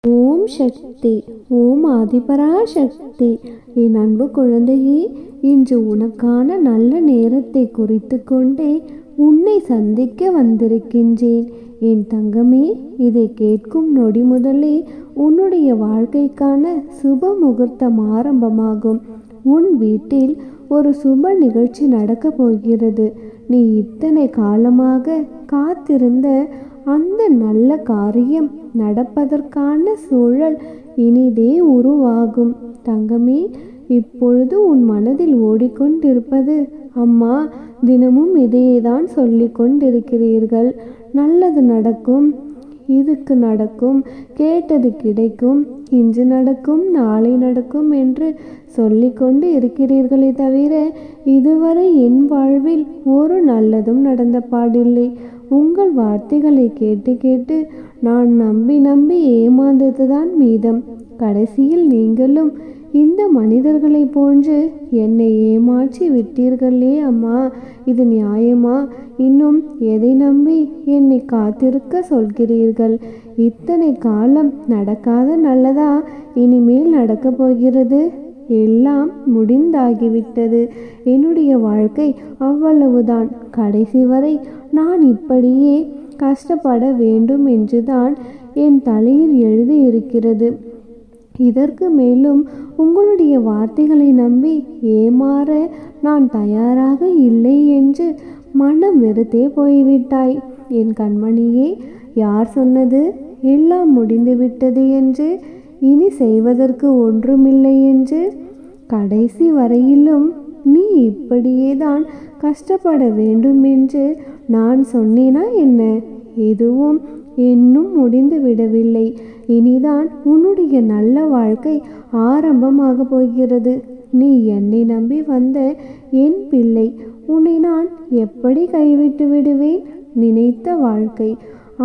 ஓம் சக்தி. ஓம் ஆதிபரா சக்தி. என் அன்பு குழந்தையே, இன்று உனக்கான நல்ல நேரத்தை குறித்து கொண்டே உன்னை சந்திக்க வந்திருக்கின்றேன். என் தங்கமே, இதை கேட்கும் நொடி முதலே உன்னுடைய வாழ்க்கைக்கான சுப முகூர்த்தம் ஆரம்பமாகும். உன் வீட்டில் ஒரு சுப நிகழ்ச்சி நடக்கப் போகிறது. நீ இத்தனை காலமாக காத்திருந்த அந்த நல்ல காரியம் நடப்பதற்கான சூழல் இனிதே உருவாகும். தங்கமே, இப்பொழுது உன் மனதில் ஓடிக்கொண்டிருப்பது, அம்மா தினமும் இதையேதான் சொல்லி கொண்டிருக்கிறீர்கள். நல்லது நடக்கும், இதுக்கு நடக்கும், கேட்டது கிடைக்கும், இன்று நடக்கும், நாளை நடக்கும் என்று சொல்லிக்கொண்டு இருக்கிறீர்களே தவிர இதுவரை என் வாழ்வில் ஒரு நல்லதும் நடந்த பாடில்லை. உங்கள் வார்த்தைகளை கேட்டு கேட்டு நான் நம்பி நம்பி ஏமாந்ததுதான் மீதம். கடைசியில் நீங்களும் இந்த மனிதர்களை போன்று என்னை ஏமாற்றி விட்டீர்களே அம்மா, இது நியாயமா? இன்னும் எதை நம்பி என்னை காத்திருக்க சொல்கிறீர்கள்? இத்தனை காலம் நடக்காத நல்லதா இனிமேல் நடக்கப் போகிறது? எல்லாம் முடிந்தாகிவிட்டது. என்னுடைய வாழ்க்கை அவ்வளவுதான். கடைசி வரை நான் இப்படியே கஷ்டப்பட வேண்டும் என்றுதான் என் தலையில் எழுதி இருக்கிறது. இதற்கு மேலும் உங்களுடைய வார்த்தைகளை நம்பி ஏமாற நான் தயாராக இல்லை என்று மனம் வெறுத்தே போய்விட்டாய். என் கண்மணியே, யார் சொன்னது எல்லாம் முடிந்துவிட்டது என்று, இனி செய்வதற்கு ஒன்றுமில்லை என்று? கடைசி வரையிலும் நீ இப்படியேதான் கஷ்டப்பட வேண்டும் என்று நான் சொன்னேனா என்ன? எதுவும் இன்னும் முடிந்து விடவில்லை. இனிதான் உன்னுடைய நல்ல வாழ்க்கை ஆரம்பமாக போகிறது. நீ என்னை நம்பி வந்த என் பிள்ளை, உன்னை நான் எப்படி கைவிட்டு விடுவேன்? நினைத்த வாழ்க்கை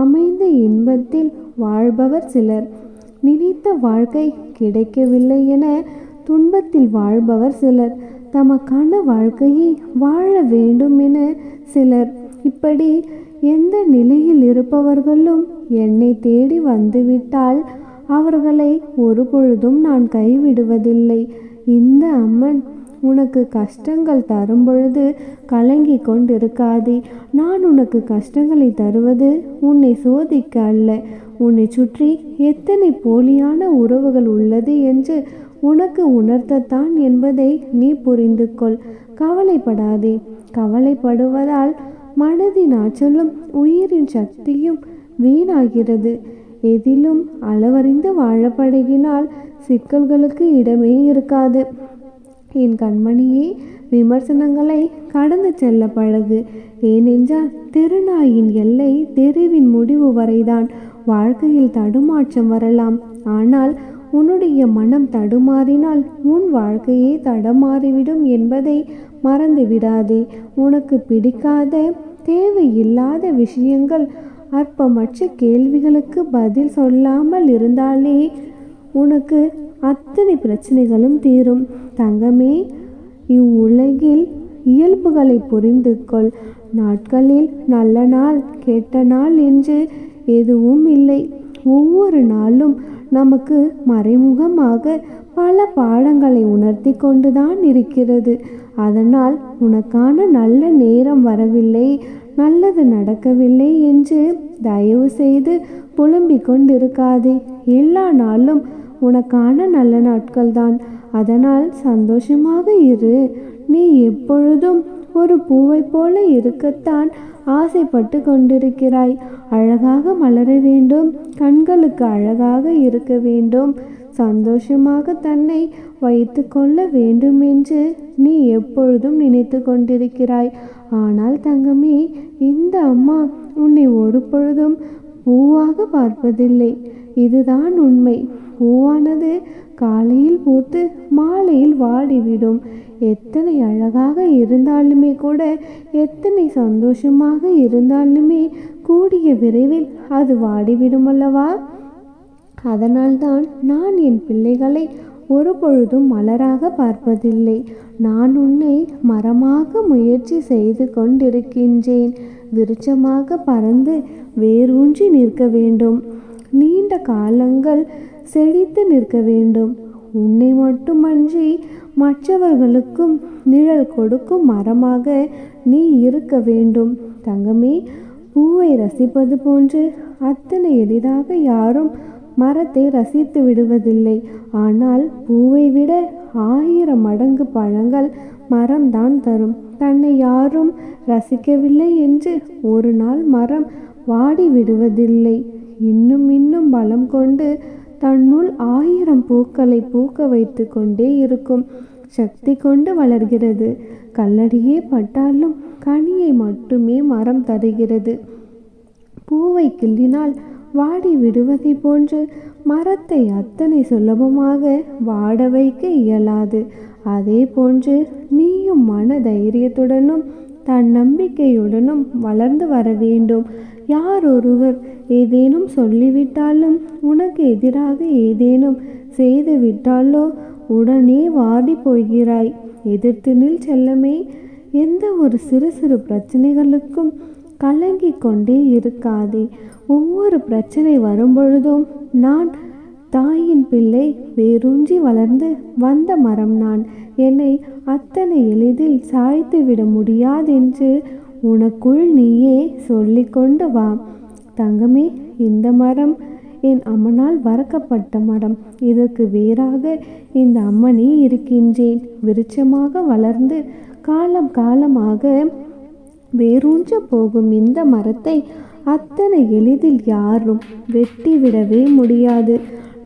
அமைந்த இன்பத்தில் வாழ்பவர் சிலர், நினைத்த வாழ்க்கை கிடைக்கவில்லை என துன்பத்தில் வாழ்பவர் சிலர், தமக்கான வாழ்க்கையை வாழ வேண்டும் என சிலர். இப்படி எந்த நிலையில் இருப்பவர்களும் என்னை தேடி வந்துவிட்டால் அவர்களை ஒரு பொழுதும் நான் கைவிடுவதில்லை. இந்த அம்மன் உனக்கு கஷ்டங்கள் தரும் பொழுது கலங்கி கொண்டிருக்காதே. நான் உனக்கு கஷ்டங்களை தருவது உன்னை சோதிக்க அல்ல, உன்னை சுற்றி எத்தனை போலியான உறவுகள் உள்ளது என்று உனக்கு உணர்த்தத்தான் என்பதை நீ புரிந்து கொள். கவலைப்படாதே. கவலைப்படுவதால் மனதின் ஆற்றலும் உயிரின் சக்தியும் வீணாகிறது. எதிலும் அளவறிந்து வாழப்பழகினால் சிக்கல்களுக்கு இடமே இருக்காது. என் கண்மணியே, விமர்சனங்களை கடந்து செல்ல பழகு. ஏனென்றால் தெருநாயின் எல்லை தெருவின் முடிவு வரைதான். வாழ்க்கையில் தடுமாற்றம் வரலாம், ஆனால் உன்னுடைய மனம் தடுமாறினால் உன் வாழ்க்கையே தடமாறிவிடும் என்பதை மறந்து விடாதே. உனக்கு பிடிக்காத தேவையில்லாத விஷயங்கள், அற்பமற்ற கேள்விகளுக்கு பதில் சொல்லாமல் இருந்தாலே உனக்கு அத்தனை பிரச்சனைகளும் தீரும். தங்கமே, இவ்வுலகில் இயல்புகளை புரிந்து கொள். நாட்களில் நல்ல நாள் கெட்ட நாள் என்று எதுவும் இல்லை. ஒவ்வொரு நாளும் நமக்கு மறைமுகமாக பல பாடங்களை உணர்த்தி கொண்டுதான் இருக்கிறது. அதனால் உனக்கான நல்ல நேரம் வரவில்லை, நல்லது நடக்கவில்லை என்று தயவு செய்து புலம்பிக் கொண்டிருக்காதே. எல்லா நாளும் உனக்கான நல்ல நாட்கள்தான். அதனால் சந்தோஷமாக இரு. நீ எப்பொழுதும் ஒரு பூவை போல இருக்கத்தான் ஆசைப்பட்டு கொண்டிருக்கிறாய். அழகாக மலர வேண்டும், கண்களுக்கு அழகாக இருக்க வேண்டும், சந்தோஷமாக தன்னை வைத்து கொள்ள வேண்டும் என்று நீ எப்பொழுதும் நினைத்து கொண்டிருக்கிறாய். ஆனால் தங்கமே, இந்த அம்மா உன்னை ஒரு பொழுதும் பூவாக பார்ப்பதில்லை. இதுதான் உண்மை. பூவானது காலையில் பூத்து மாலையில் வாடிவிடும். எத்தனை அழகாக இருந்தாலுமே கூட, எத்தனை சந்தோஷமாக இருந்தாலுமே கூடிய விரைவில் அது வாடிவிடும் அல்லவா? அதனால்தான் நான் என் பிள்ளைகளை ஒரு பொழுதும் மலராக பார்ப்பதில்லை. நான் உன்னை மரமாக முயற்சி செய்து கொண்டிருக்கின்றேன். விருட்சமாக பறந்து வேரூன்றி நிற்க வேண்டும். நீண்ட நீண்ட காலங்கள் செழித்து நிற்க வேண்டும். உன்னை மட்டுமன்றி மற்றவர்களுக்கும் நிழல் கொடுக்கும் மரமாக நீ இருக்க வேண்டும். தங்கமே, பூவை ரசிப்பது போன்று அத்தனை எளிதாக யாரும் மரத்தை ரசித்து விடுவதில்லை. ஆனால் பூவை விட 1000 மடங்கு பழங்கள் மரம்தான் தரும். தன்னை யாரும் ரசிக்கவில்லை என்று ஒரு நாள் மரம் வாடி விடுவதில்லை. இன்னும் இன்னும் பலம் கொண்டு தன்னுள் 1000 பூக்களை பூக்க வைத்து கொண்டே இருக்கும். சக்தி கொண்டு வளர்கிறது. கல்லடியே பட்டாலும் கனியை மட்டுமே மரம் தருகிறது. பூவை கிள்ளினால் வாடி விடுவதை போன்று மரத்தை அத்தனை சுலபமாக வாட வைக்க இயலாது. அதே போன்று நீயும் மன தைரியத்துடனும் தன்னம்பிக்கையுடனும் வளர்ந்து வர வேண்டும். யார் ஒருவர் ஏதேனும் சொல்லிவிட்டாலும், உனக்கு எதிராக ஏதேனும் செய்து விட்டாலோ உடனே வாடி போகிறாய். எதிர்த்து நில் செல்லமே. எந்த ஒரு சிறு சிறு பிரச்சனைகளுக்கும் கலங்கி கொண்டே இருக்காதே. ஒவ்வொரு பிரச்சனை வரும்பொழுதும் நான் தாயின் பிள்ளை, வேரூன்றி வளர்ந்து வந்த மரம் நான். என்னை அத்தனை எளிதில் சாய்த்து விட முடியாதென்று உனக்குள் நீயே சொல்லிக்கொண்டு வா. தங்கமே, இந்த மரம் என் அம்மனால் வளர்க்கப்பட்ட மரம். இதற்கு வேறாக இந்த அம்மனே இருக்கின்றேன். விருட்சமாக வளர்ந்து காலம் காலமாக வேரூன்ற போகும் இந்த மரத்தை அத்தனை எளிதில் யாரும் வெட்டிவிடவே முடியாது.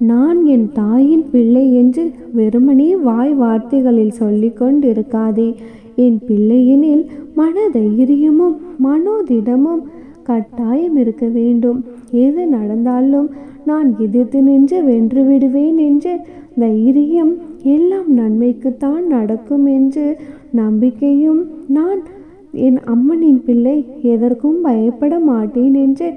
நான் என் தாயின் பிள்ளை என்று வெறுமனே வாய் வார்த்தைகளில் சொல்லிக் கொண்டிருக்காதே. என் பிள்ளையெனில் மன தைரியமும் மனோதிடமும் கட்டாயம் இருக்க வேண்டும். எது நடந்தாலும் நான் எதிர்த்து நின்று வென்று விடுவேன் என்று தைரியம், எல்லாம் நன்மைக்குத்தான் நடக்கும் என்று நம்பிக்கையும், நான் என் அம்மனின் பிள்ளை, எதற்கும் பயப்பட மாட்டேன் என்று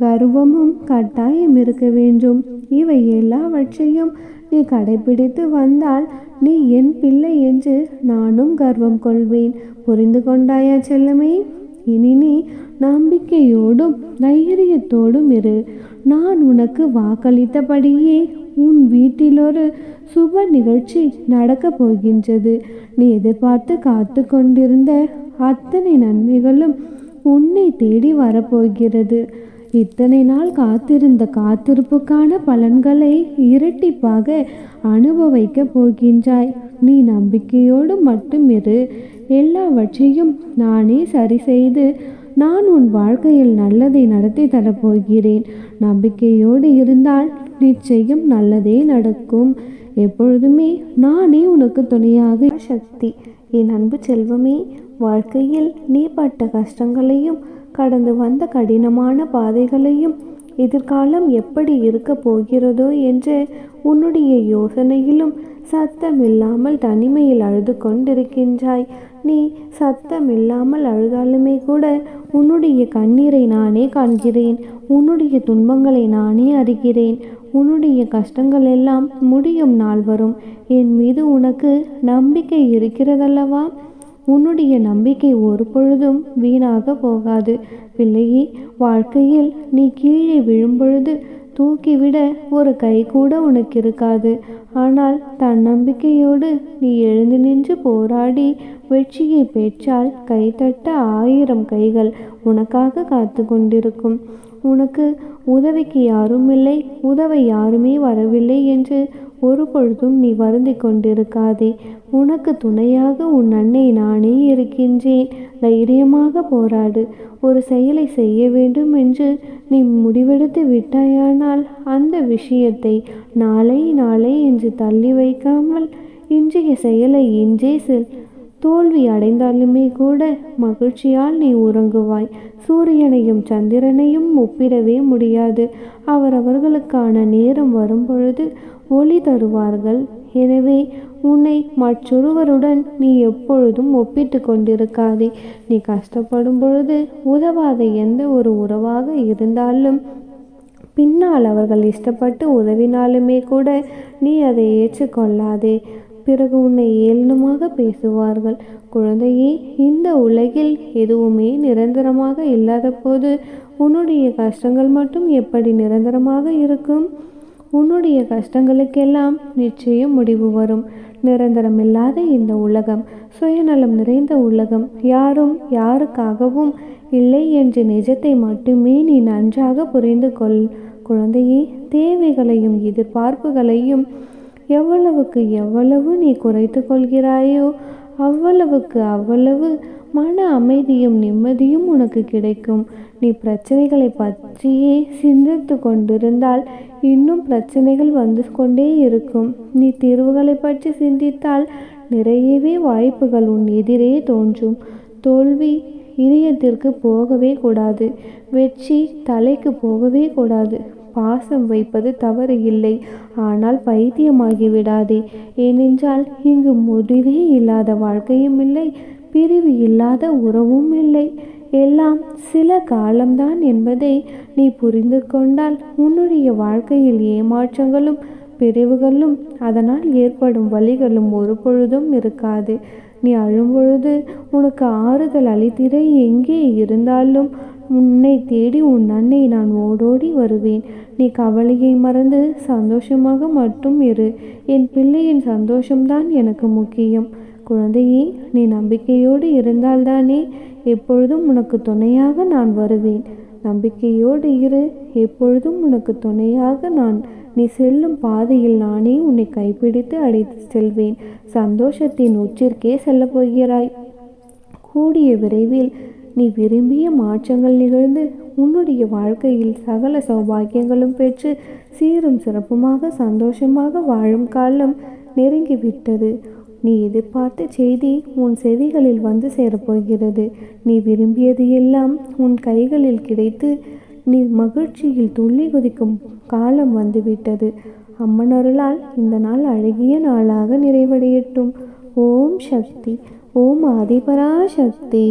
கர்வமும் கட்டாயம் இருக்க வேண்டும். இவை எல்லாவற்றையும் நீ கடைபிடித்து வந்தால் நீ என் பிள்ளை என்று நானும் கர்வம் கொள்வேன். புரிந்து கொண்டாயா செல்லமே? இனி நீ நம்பிக்கையோடும் தைரியத்தோடும் இரு. நான் உனக்கு வாக்களித்தபடியே உன் வீட்டில் ஒரு சுப நிகழ்ச்சி நடக்கப் போகின்றது. நீ எதிர்பார்த்து காத்து கொண்டிருந்த அத்தனை நன்மைகளும் உன்னை தேடி வரப்போகிறது. இத்தனை நாள் காத்திருந்த காத்திருப்புக்கான பலன்களை இரட்டிப்பாக அனுபவிக்கப் போகின்றாய். நீ நம்பிக்கையோடு மட்டும் இரு. எல்லாவற்றையும் நானே சரி செய்து நான் உன் வாழ்க்கையில் நல்லதை நடத்தி தரப்போகிறேன். நம்பிக்கையோடு இருந்தால் நிச்சயம் நல்லதே நடக்கும். எப்பொழுதுமே நானே உனக்கு துணையாக சக்தி. என் அன்பு செல்வமே, வாழ்க்கையில் நீ பட்ட கஷ்டங்களையும் கடந்து வந்த கடினமான பாதைகளையும் எதிர்காலம் எப்படி இருக்க போகிறதோ என்று உன்னுடைய யோசனையிலும் சத்தமில்லாமல் தனிமையில் அழுது கொண்டிருக்கின்றாய். நீ சத்தமில்லாமல் அழுதாலுமே கூட உன்னுடைய கண்ணீரை நானே காண்கிறேன். உன்னுடைய துன்பங்களை நானே அறிகிறேன். உன்னுடைய கஷ்டங்கள் எல்லாம் முடியும் நாள் வரும். என் மீது உனக்கு நம்பிக்கை இருக்கிறதல்லவா? உன்னுடைய நம்பிக்கை ஒரு பொழுதும் வீணாக போகாது. பிள்ளையே, வாழ்க்கையில் நீ கீழே விழும்பொழுது தூக்கிவிட ஒரு கை கூட உனக்கு இருக்காது. ஆனால் தன்னம்பிக்கையோடு நீ எழுந்து நின்று போராடி வெற்றியை பெற்றால் கைத்தட்ட 1000 கைகள் உனக்காக காத்து கொண்டிருக்கும். உனக்கு உதவிக்கு யாரும் இல்லை, உதவ யாருமே வரவில்லை என்று ஒரு பொழுதும் நீ வருந்தி கொண்டிருக்காதே. உனக்கு துணையாக உன் அன்னை நானே இருக்கின்றேன். தைரியமாக போராடு. ஒரு செயலை செய்ய வேண்டும் என்று நீ முடிவெடுத்து விட்டாயானால் அந்த விஷயத்தை நாளை நாளை என்று தள்ளி வைக்காமல் இன்றைய செயலை இன்றே செல். தோல்வி அடைந்தாலுமே கூட மகிழ்ச்சியால் நீ உறங்குவாய். சூரியனையும் சந்திரனையும் ஒப்பிடவே முடியாது. அவரவர்களுக்கான நேரம் வரும்பொழுது ஒளி தருவார்கள். எனவே உன்னை மற்றொருவருடன் நீ எப்பொழுதும் ஒப்பிட்டு கொண்டிருக்காதே. நீ கஷ்டப்படும் பொழுது உதவாத எந்த ஒரு உறவாக இருந்தாலும் பின்னால் அவர்கள் இஷ்டப்பட்டு உதவினாலுமே கூட நீ அதை ஏற்றுக்கொள்ளாதே. பிறகு உன்னை ஏளனமாக பேசுவார்கள். குழந்தையே, இந்த உலகில் எதுவுமே நிரந்தரமாக இல்லாத போது உன்னுடைய கஷ்டங்கள் மட்டும் எப்படி நிரந்தரமாக இருக்கும்? உன்னுடைய கஷ்டங்களுக்கெல்லாம் நிச்சயம் முடிவு வரும். நிரந்தரமில்லாத இந்த உலகம் சுயநலம் நிறைந்த உலகம். யாரும் யாருக்காகவும் இல்லை என்ற நிஜத்தை மட்டுமே நீ நன்றாக புரிந்து கொள். குழந்தையே, தேவைகளையும் எதிர்பார்ப்புகளையும் எவ்வளவுக்கு எவ்வளவு நீ குறைத்து கொள்கிறாயோ அவ்வளவுக்கு அவ்வளவு மன அமைதியும் நிம்மதியும் உனக்கு கிடைக்கும். நீ பிரச்சனைகளை பற்றியே சிந்தித்து கொண்டிருந்தால் இன்னும் பிரச்சனைகள் வந்து கொண்டே இருக்கும். நீ தீர்வுகளை பற்றி சிந்தித்தால் நிறையவே வாய்ப்புகள் உன் எதிரே தோன்றும். தோல்வி இதயத்திற்கு போகவே கூடாது. வெற்றி தலைக்கு போகவே கூடாது. பாசம் வைப்பது தவறு இல்லை, ஆனால் பைத்தியமாகி விடாதே. ஏனென்றால் இங்கு முடிவே இல்லாத வாழ்க்கையும் இல்லை, பிரிவு இல்லாத உறவும் இல்லை. எல்லாம் சில காலம்தான் என்பதை நீ புரிந்து கொண்டால் உன்னுடைய வாழ்க்கையில் ஏமாற்றங்களும் பிரிவுகளும் அதனால் ஏற்படும் வலிகளும் ஒரு பொழுதும் இருக்காது. நீ அழும்பொழுது உனக்கு ஆறுதல் அளித்திட எங்கே இருந்தாலும் உன்னை தேடி உன் அன்னை நான் ஓடோடி வருவேன். நீ கவலையை மறந்து சந்தோஷமாக மட்டும் இரு. என் பிள்ளையின் சந்தோஷம்தான் எனக்கு முக்கியம். குழந்தையே, நீ நம்பிக்கையோடு இருந்தால்தானே எப்பொழுதும் உனக்கு துணையாக நான் வருவேன். நம்பிக்கையோடு இரு, எப்பொழுதும் உனக்கு துணையாக நான். நீ செல்லும் பாதையில் நானே உன்னை கைப்பிடித்து அழைத்து செல்வேன். சந்தோஷத்தின் உச்சிற்கே செல்லப் போகிறாய். கூடிய விரைவில் நீ விரும்பிய மாற்றங்கள் நிகழ்ந்து உன்னுடைய வாழ்க்கையில் சகல சௌபாக்கியங்களும் பெற்று சீரும் சிறப்புமாக சந்தோஷமாக வாழும் காலம் நெருங்கிவிட்டது. நீ எதிர்பார்த்த செய்தி உன் செவிகளில் வந்து சேரப்போகிறது. நீ விரும்பியது எல்லாம் உன் கைகளில் கிடைத்து நீ மகிழ்ச்சியில் துள்ளி குதிக்கும் காலம் வந்துவிட்டது. அம்மன் அருளால் இந்த நாள் அழகிய நாளாக நிறைவடையட்டும். ஓம் சக்தி. ஓம் ஆதிபராசக்தி.